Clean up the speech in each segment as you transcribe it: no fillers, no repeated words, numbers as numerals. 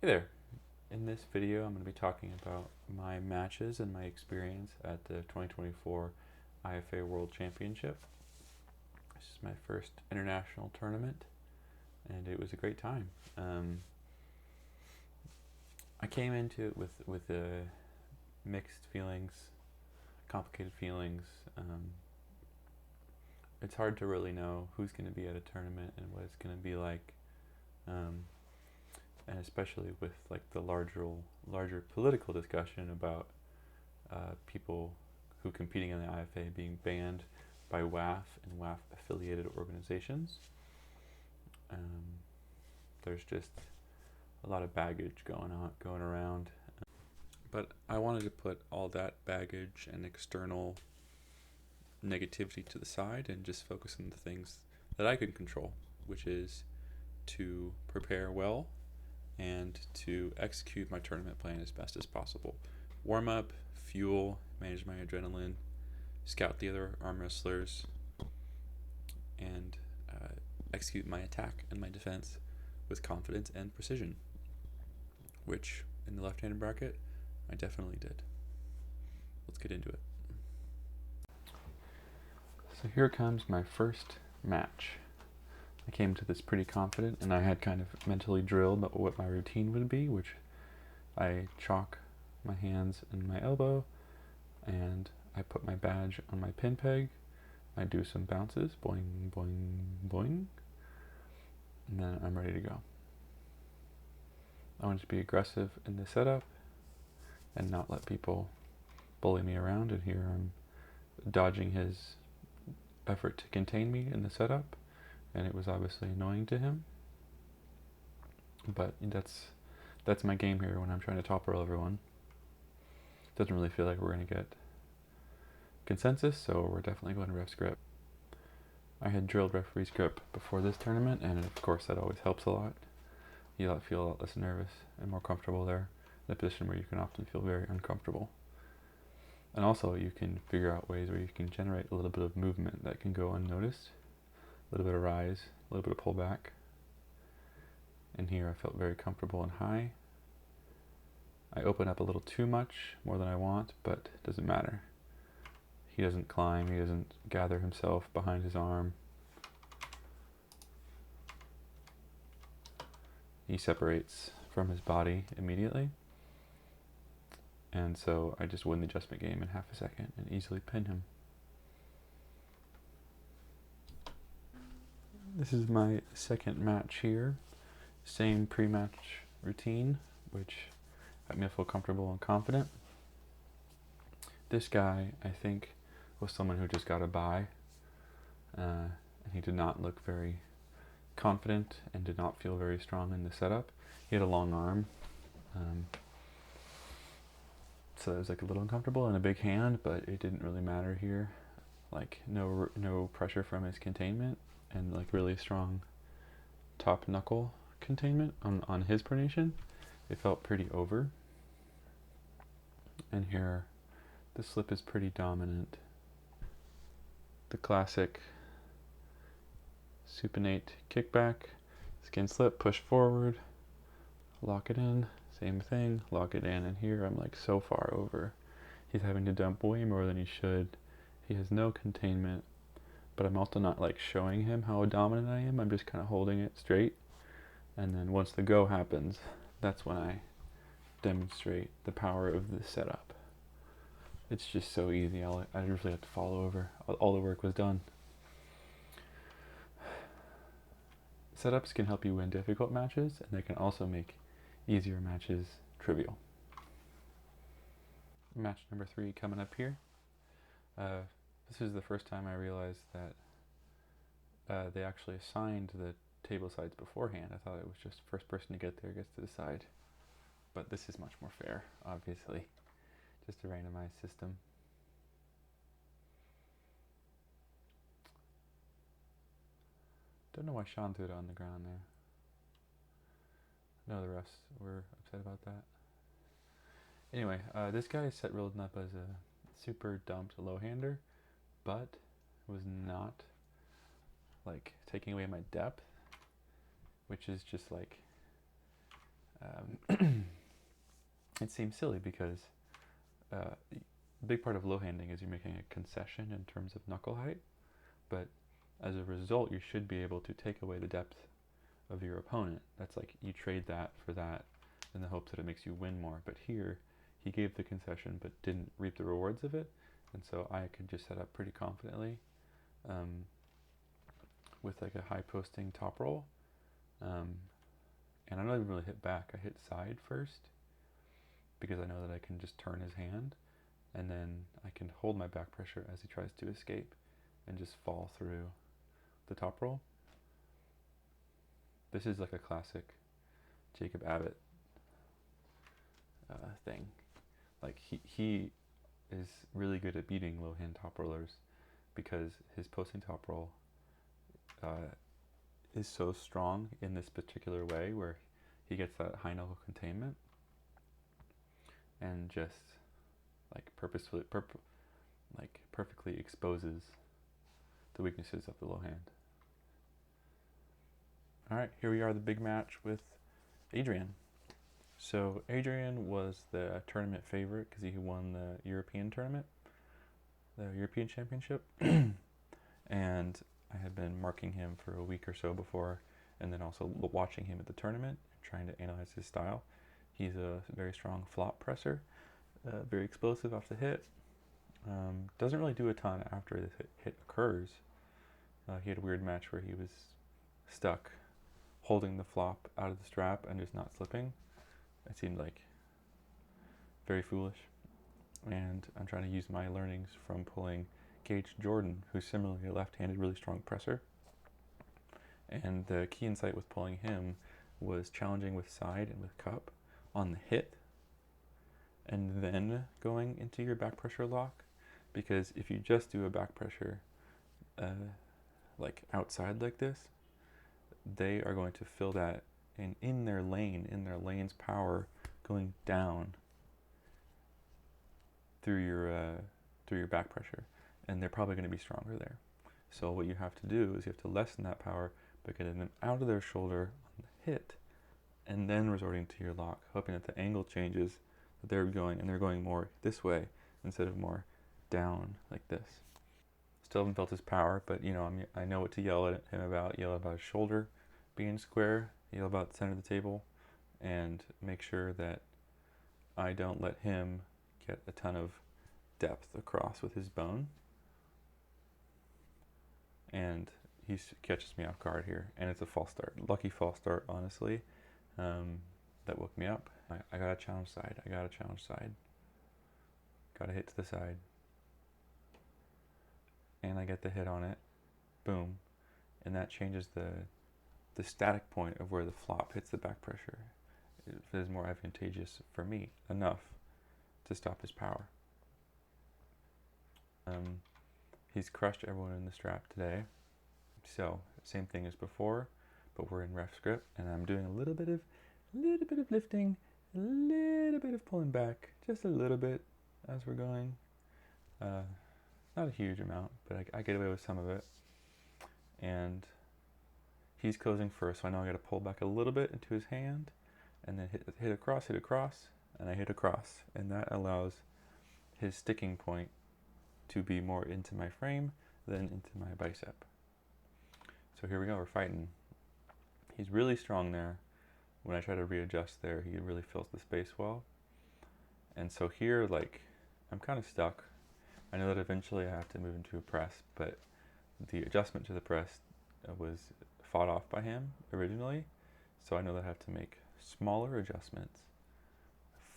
Hey there. In this video, I'm going to be talking about my matches and my experience at the 2024 IFA World Championship. This is my first international tournament, and it was a great time. I came into it with mixed feelings, complicated feelings. It's hard to really know who's going to be at a tournament and what it's going to be like. And especially with like the larger political discussion about people who competing in the IFA being banned by WAF and WAF affiliated organizations. There's just a lot of baggage going around. But I wanted to put all that baggage and external negativity to the side and just focus on the things that I can control, which is to prepare well and to execute my tournament plan as best as possible. Warm up, fuel, manage my adrenaline, scout the other arm wrestlers, and execute my attack and my defense with confidence and precision, which in the left-handed bracket, I definitely did. Let's get into it. So here comes my first match. I came to this pretty confident, and I had kind of mentally drilled what my routine would be, which I chalk my hands and my elbow, and I put my badge on my pin peg. I do some bounces, boing, boing, boing, and then I'm ready to go. I want to be aggressive in the setup and not let people bully me around, and here I'm dodging his effort to contain me in the setup, and it was obviously annoying to him. But that's my game here when I'm trying to top roll everyone. Doesn't really feel like we're going to get consensus, so we're definitely going to ref grip. I had drilled referee's grip before this tournament, and of course that always helps a lot. You feel a lot less nervous and more comfortable there, in a position where you can often feel very uncomfortable. And also you can figure out ways where you can generate a little bit of movement that can go unnoticed, a little bit of rise, a little bit of pullback. And here I felt very comfortable and high. I open up a little too much, more than I want, but it doesn't matter. He doesn't climb, he doesn't gather himself behind his arm. He separates from his body immediately. And so I just win the adjustment game in half a second and easily pin him. This is my second match here. Same pre-match routine, which got me to feel comfortable and confident. This guy, I think, was someone who just got a bye. And he did not look very confident and did not feel very strong in the setup. He had a long arm. So it was like a little uncomfortable, and a big hand, but it didn't really matter here. Like no pressure from his containment, and like really strong top knuckle containment on his pronation. It felt pretty over. And here, the slip is pretty dominant. The classic supinate kickback, skin slip, push forward, lock it in, same thing, lock it in, and here I'm like so far over. He's having to dump way more than he should. He has no containment, but I'm also not like showing him how dominant I am. I'm just kind of holding it straight. And then once the go happens, that's when I demonstrate the power of the setup. It's just so easy. I really have to follow over. All the work was done. Setups can help you win difficult matches, and they can also make easier matches trivial. Match number 3 coming up here. This is the first time I realized that they actually assigned the table sides beforehand. I thought it was just first person to get there gets to decide. But this is much more fair, obviously. Just a randomized system. Don't know why Sean threw it on the ground there. No, the refs were upset about that. Anyway, this guy is set rolled up as a super dumped low-hander, but was not like taking away my depth, which is just like It seems silly because a big part of low handing is you're making a concession in terms of knuckle height, but as a result, you should be able to take away the depth of your opponent. That's like you trade that for that in the hopes that it makes you win more. But here, he gave the concession but didn't reap the rewards of it, and so I could just set up pretty confidently with like a high posting top roll. And I don't even really hit back. I hit side first because I know that I can just turn his hand, and then I can hold my back pressure as he tries to escape and just fall through the top roll. This is like a classic Jacob Abbott thing. Like he is really good at beating low hand top rollers because his posting top roll is so strong in this particular way where he gets that high knuckle containment and just like perfectly exposes the weaknesses of the low hand. All right, here we are, the big match with Adrian. So Adrian was the tournament favorite because he won the European tournament, the European Championship, and I had been marking him for a week or so before, and then also watching him at the tournament, trying to analyze his style. He's a very strong flop presser, very explosive off the hit. Doesn't really do a ton after the hit occurs. He had a weird match where he was stuck holding the flop out of the strap and just not slipping. It seemed like very foolish. And I'm trying to use my learnings from pulling Gage Jordan, who's similarly a left-handed, really strong presser. And the key insight with pulling him was challenging with side and with cup on the hit, and then going into your back pressure lock. Because if you just do a back pressure like outside like this, they are going to fill that in their lane's power, going down through your back pressure, and they're probably going to be stronger there. So what you have to do is you have to lessen that power by getting them out of their shoulder on the hit, and then resorting to your lock, hoping that the angle changes, that they're going more this way instead of more down like this. Still haven't felt his power, but I know what to yell at him about. Yell about his shoulder being square, yell about the center of the table, and make sure that I don't let him get a ton of depth across with his bone. And he catches me off guard here, and it's a false start. Lucky false start, honestly, that woke me up. I got a challenge side. Got to hit to the side. And I get the hit on it. Boom. And that changes the static point of where the flop hits the back pressure. It is more advantageous for me, enough to stop his power. He's crushed everyone in the strap today. So, same thing as before, but we're in ref script, and I'm doing a little bit of lifting, a little bit of pulling back, just a little bit as we're going. Not a huge amount, but I get away with some of it. And he's closing first, so I know I got to pull back a little bit into his hand, and then hit across, and I hit across, and that allows his sticking point to be more into my frame than into my bicep. So here we go, we're fighting. He's really strong there. When I try to readjust there, he really fills the space well. And so here, I'm kind of stuck. I know that eventually I have to move into a press, but the adjustment to the press was fought off by him originally, so I know that I have to make smaller adjustments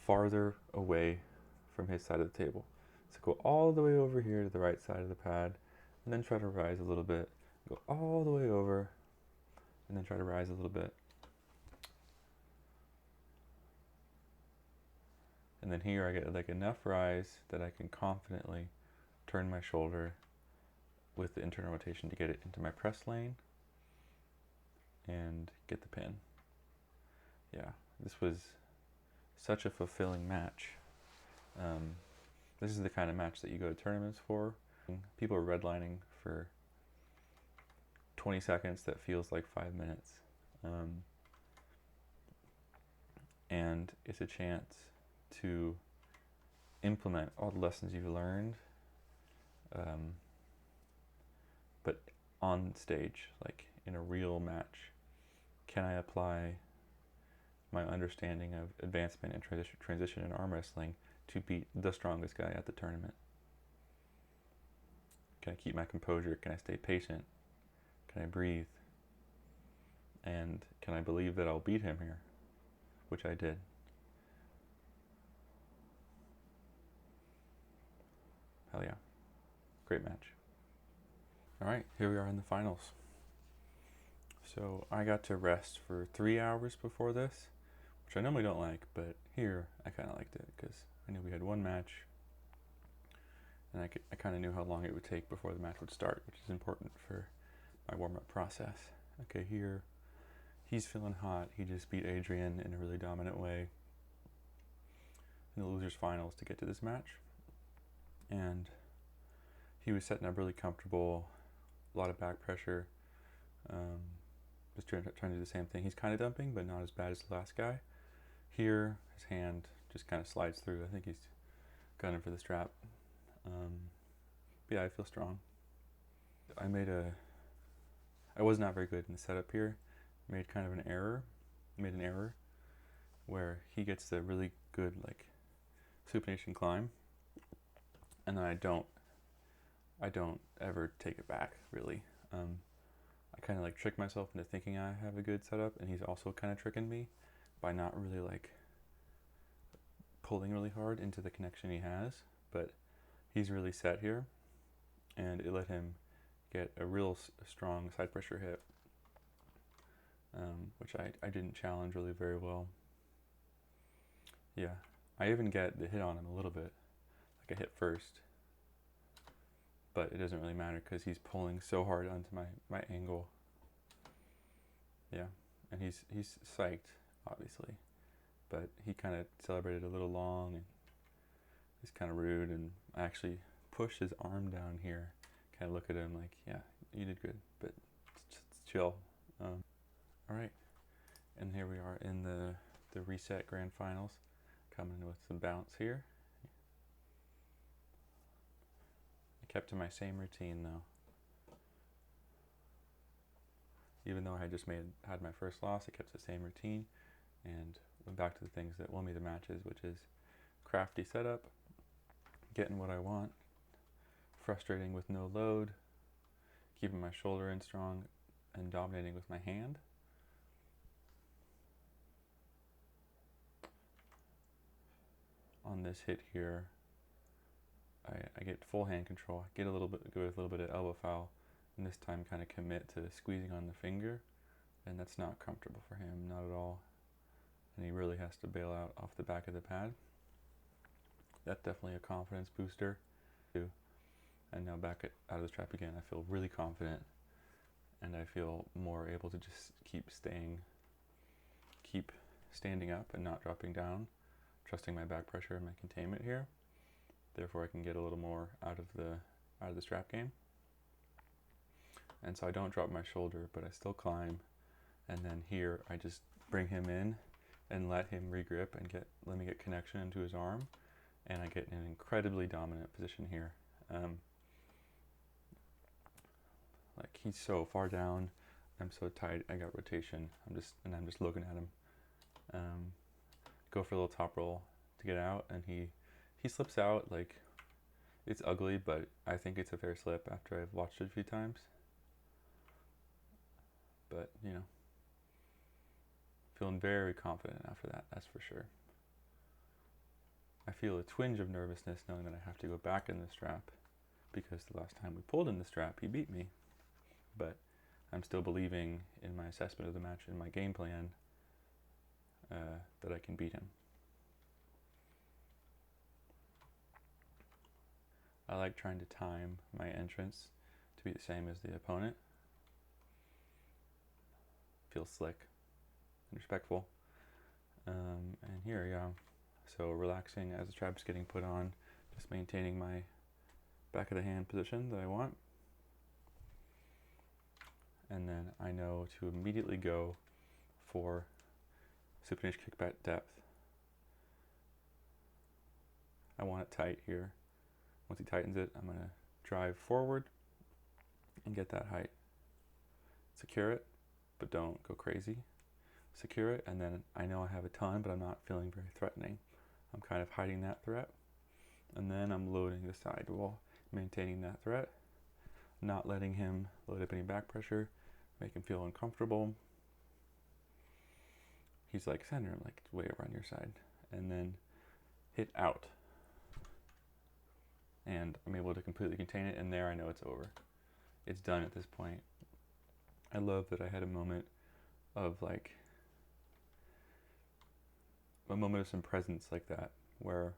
farther away from his side of the table. So go all the way over here to the right side of the pad, and then try to rise a little bit. Go all the way over, and then try to rise a little bit. And then here I get enough rise that I can confidently turn my shoulder with the internal rotation to get it into my press lane and get the pin. Yeah, this was such a fulfilling match. This is the kind of match that you go to tournaments for. People are redlining for 20 seconds that feels like 5 minutes. and it's a chance to implement all the lessons you've learned, but on stage, like in a real match. Can I apply my understanding of advancement and transition in arm wrestling to beat the strongest guy at the tournament? Can I keep my composure? Can I stay patient? Can I breathe? And can I believe that I'll beat him here? Which I did. Hell yeah. Great match. Alright, here we are in the finals. So I got to rest for 3 hours before this, which I normally don't like, but here I kind of liked it because I knew we had one match, and I kind of knew how long it would take before the match would start, which is important for my warm-up process. Okay, here he's feeling hot. He just beat Adrian in a really dominant way in the losers finals to get to this match, and he was setting up really comfortable, a lot of back pressure, just trying to do the same thing. He's kind of dumping, but not as bad as the last guy. Here, his hand just kind of slides through. I think he's gunning for the strap. But yeah, I feel strong. I was not very good in the setup here. Made kind of an error. Made an error where he gets the really good like supination climb, and then I don't ever take it back really. I kind of like trick myself into thinking I have a good setup, and he's also kind of tricking me by not really like pulling really hard into the connection he has. But he's really set here, and it let him get a real strong side pressure hit, which I didn't challenge really very well. Yeah, I even get the hit on him a little bit, like I hit first, but it doesn't really matter because he's pulling so hard onto my angle. Yeah, and he's psyched, obviously, but he kind of celebrated a little long, and he's kind of rude, and I actually pushed his arm down here, kind of look at him like, yeah, you did good, but just chill. All right, and here we are in the reset grand finals, coming with some bounce here. I kept to my same routine though. Even though I had just had my first loss, I kept the same routine and went back to the things that won me the matches, which is crafty setup, getting what I want, frustrating with no load, keeping my shoulder in strong, and dominating with my hand. On this hit here, I get full hand control. I get a little bit, go with a little bit of elbow foul, and this time kind of commit to squeezing on the finger, and that's not comfortable for him, not at all. And he really has to bail out off the back of the pad. That's definitely a confidence booster too. And now back out of the trap again, I feel really confident, and I feel more able to just keep standing up and not dropping down, trusting my back pressure and my containment here. Therefore I can get a little more out of the strap game. And so I don't drop my shoulder, but I still climb, and then here I just bring him in and let him regrip and let me get connection into his arm, and I get in an incredibly dominant position here. Like he's so far down, I'm so tight, I got rotation, I'm just looking at him. Go for a little top roll to get out, and he slips out. Like, it's ugly, but I think it's a fair slip after I've watched it a few times. But, you know, feeling very confident after that, that's for sure. I feel a twinge of nervousness knowing that I have to go back in the strap, because the last time we pulled in the strap, he beat me. But I'm still believing in my assessment of the match and my game plan that I can beat him. I like trying to time my entrance to be the same as the opponent. Feels slick and respectful. And here, yeah. So relaxing as the strap's getting put on, just maintaining my back of the hand position that I want. And then I know to immediately go for supination kickback depth. I want it tight here. Once he tightens it, I'm going to drive forward and get that height. Secure it, but don't go crazy. Secure it, and then I know I have a ton, but I'm not feeling very threatening. I'm kind of hiding that threat. And then I'm loading the sidewall, maintaining that threat, not letting him load up any back pressure, make him feel uncomfortable. He's like, Sandra, I'm like, way over on your side. And then hit out. And I'm able to completely contain it, and there I know it's over. It's done at this point. I love that I had a moment of some presence like that, where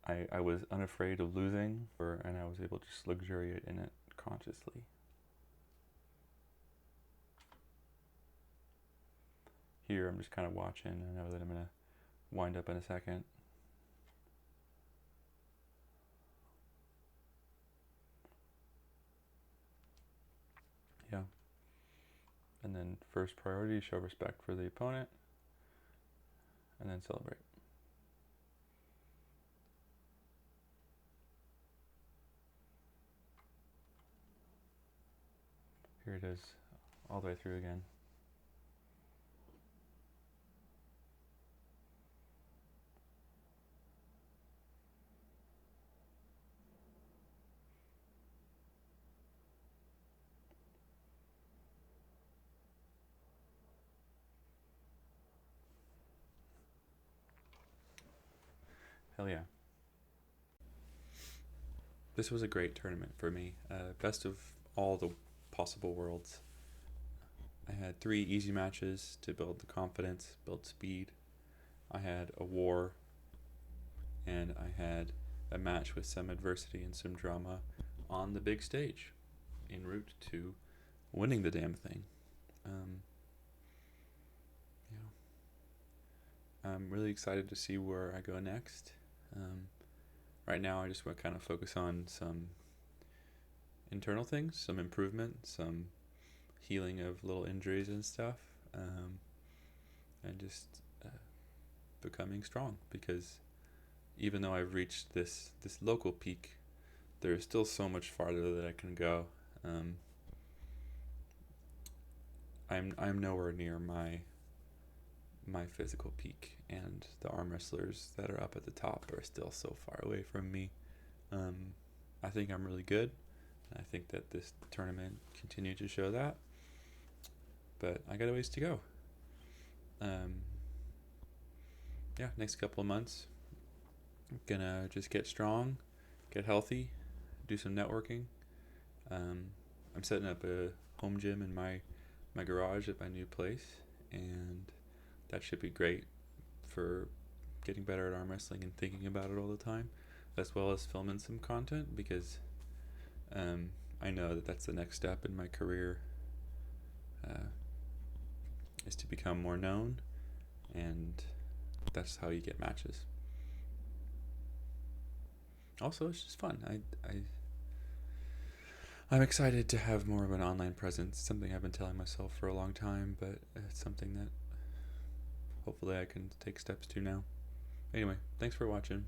I was unafraid of losing, and I was able to just luxuriate in it consciously. Here I'm just kind of watching. I know that I'm going to wind up in a second. Yeah. And then first priority, show respect for the opponent, and then celebrate. Here it is, all the way through again. Hell yeah. This was a great tournament for me. Best of all the possible worlds. I had 3 easy matches to build the confidence, build speed. I had a war, and I had a match with some adversity and some drama on the big stage, en route to winning the damn thing. I'm really excited to see where I go next. Right now I just want to kind of focus on some internal things, some improvement, some healing of little injuries and stuff, and just becoming strong, because even though I've reached this local peak, there's still so much farther that I can go. I'm nowhere near my physical peak, and the arm wrestlers that are up at the top are still so far away from me. I think I'm really good. I think that this tournament continued to show that, but I got a ways to go. Next couple of months, I'm gonna just get strong, get healthy, do some networking. I'm setting up a home gym in my garage at my new place, and that should be great for getting better at arm wrestling and thinking about it all the time, as well as filming some content, because I know that that's the next step in my career, is to become more known, and that's how you get matches. Also, it's just fun. I'm excited to have more of an online presence, something I've been telling myself for a long time, but it's something that hopefully I can take steps to now. Anyway, thanks for watching.